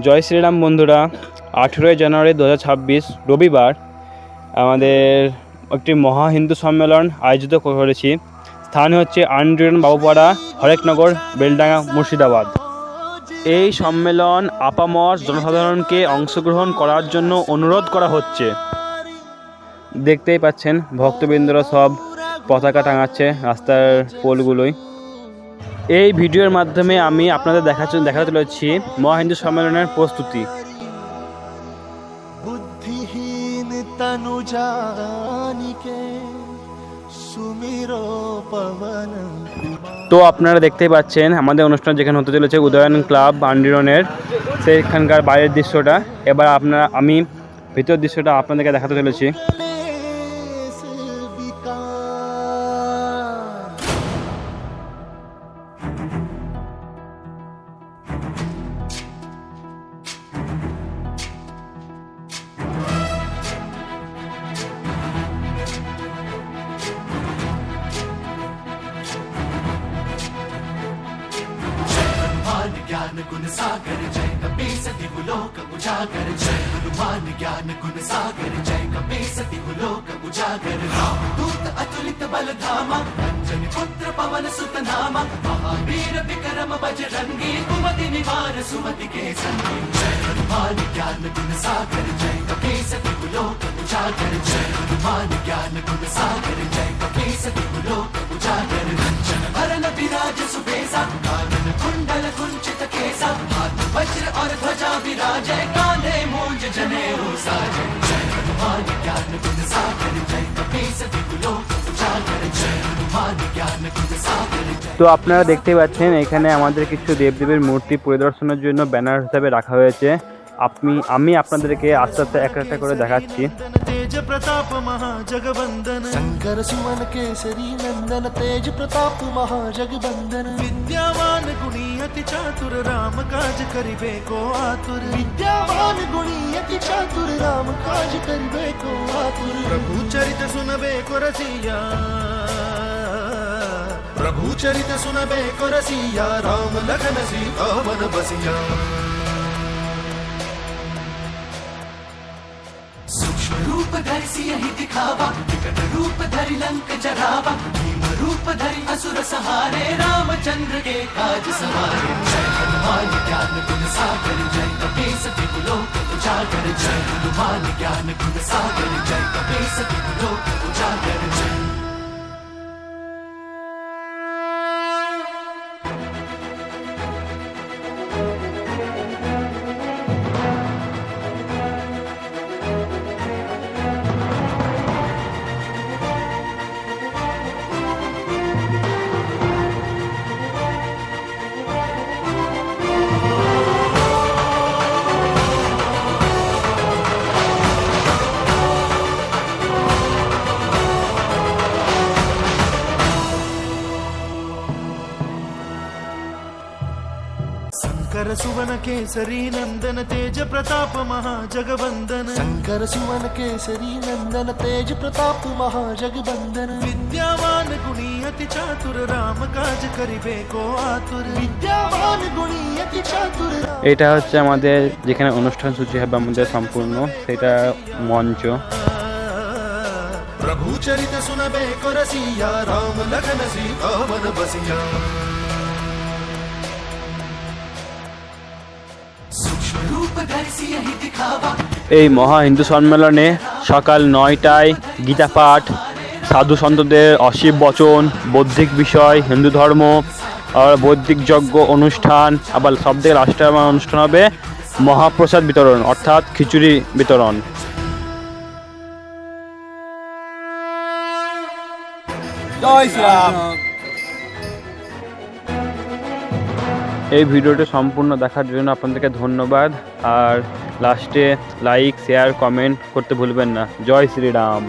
জয় শ্রীরাম বন্ধুরা। 18 জানুয়ারি 2026 রবিবার আমাদের একটি মহা হিন্দু সম্মেলন আয়োজিত করেছি। স্থান হচ্ছে আন্দ্রিয়ন বাবুপাড়া, হরেকনগর, বেলডাঙ্গা, মুর্শিদাবাদ। এই সম্মেলন আপামর জনসাধারণকে অংশগ্রহণ করার জন্য অনুরোধ করা হচ্ছে। দেখতেই পাচ্ছেন ভক্তবৃন্দরা সব পতাকা টাঙাচ্ছে রাস্তার পোলগুলোই। এই ভিডিওর মাধ্যমে আমি আপনাদের দেখাতে চলেছি মহা হিন্দু সম্মেলনের প্রস্তুতি। বুদ্ধিহীন তনু জানিকে সুমিরো পবন। তো আপনারা দেখতেই পাচ্ছেন আমাদের অনুষ্ঠান যেখানে হতে চলেছে উদয়ন ক্লাব আন্দ্রিয়নের, সেইখানকার বাইরের দৃশ্যটা। এবার আমি ভিতর দৃশ্যটা আপনাদেরকে দেখাতে চলেছি। ज्ञान गुण सागर जय कपी सती लोक उजागर, जय हनुमान ज्ञान गुण सागर जय कपी सती लोक उजागर। दूत अतुलित बल धामा, अंजनी पुत्र पवन सुत नामा, महावीर विक्रम बजरंगी, कुमति निवार सुमति के संगी। जय हनुमान ज्ञान गुण सागर जय कपी सती लोक उजागर, जय हनुमान ज्ञान गुण सागर जय कपी सती लोक उजागर। कंचन भरन विराज सुबेसा, कानन कुंडल कुंचित केसा, हाथ वज्र और ध्वजा विराजे, कांधे मूंज जनेऊ साजे। जय हनुमान ज्ञान गुण सागर जय कपी सती लोक उजागर, जय हनुमान ज्ञान गुण सागर जय। তো আপনারা দেখতেই পাচ্ছেন এখানে আমাদের কিছু দেবদেবীর মূর্তি পরিদর্শনের জন্য ব্যানার হিসাবে রাখা হয়েছে। আমি আপনাদেরকে আস্তে আস্তে একটা করে দেখাচ্ছি। तेज प्रताप महाजगवंदन, शंकर सुमन केसरी नंदन, तेज प्रताप महाजगवंदन। विद्यावान गुणी अति चातुर, राम काज करिबे को आतुर। विद्यावान गुणी अति चातुर, राम काज करिबे को आतुर। प्रभु चरित सुनबे को रसिया, प्रभु चरित सुनबे को रसिया, राम लखन सीता वन बसिया। रूप धरि सियहि दिखावा, विकट रूप धरि लंक जरावा, भीम रूप धरि असुर सहारे, रामचंद्र के काज सवारे। जय हनुमान ज्ञान गुण सागर जय कपी सती लोक उजागर, जय हनुमान ज्ञान गुण सागर जय कपी सती लोक उजागर। जय शंकर सुवन केसरी नंदन, तेज प्रताप महाजगवंदन। शंकर सुवन केसरी नंदन, तेज प्रताप महाजगवंदन। विद्यावान गुणी अति चातुर, राम काज करिबे को आतुर। विद्यावान गुणी अति चातुर। এটা হচ্ছে আমাদের যেখানে অনুষ্ঠান সূচি হবে আমাদের সম্পূর্ণ, সেটা মঞ্চ। प्रभु चरित सुनबे को रसिया, राम लखन सीता वन बसिया। এই মহা হিন্দু সম্মেলনে সকাল 9টায় গীতা পাঠ, সাধু সন্তদের অসীম বচন, বৌদ্ধিক বিষয়, হিন্দু ধর্ম আর বৈদিক যজ্ঞ অনুষ্ঠান, আবার সব থেকে লাস্টে আমার অনুষ্ঠান হবে মহাপ্রসাদ বিতরণ অর্থাৎ খিচুড়ি বিতরণ। জয় শ্রীরাম। এই ভিডিওটি সম্পূর্ণ দেখার জন্য আপনাদেরকে ধন্যবাদ। আর লাস্টে লাইক, শেয়ার, কমেন্ট করতে ভুলবেন না। জয় শ্রীরাম।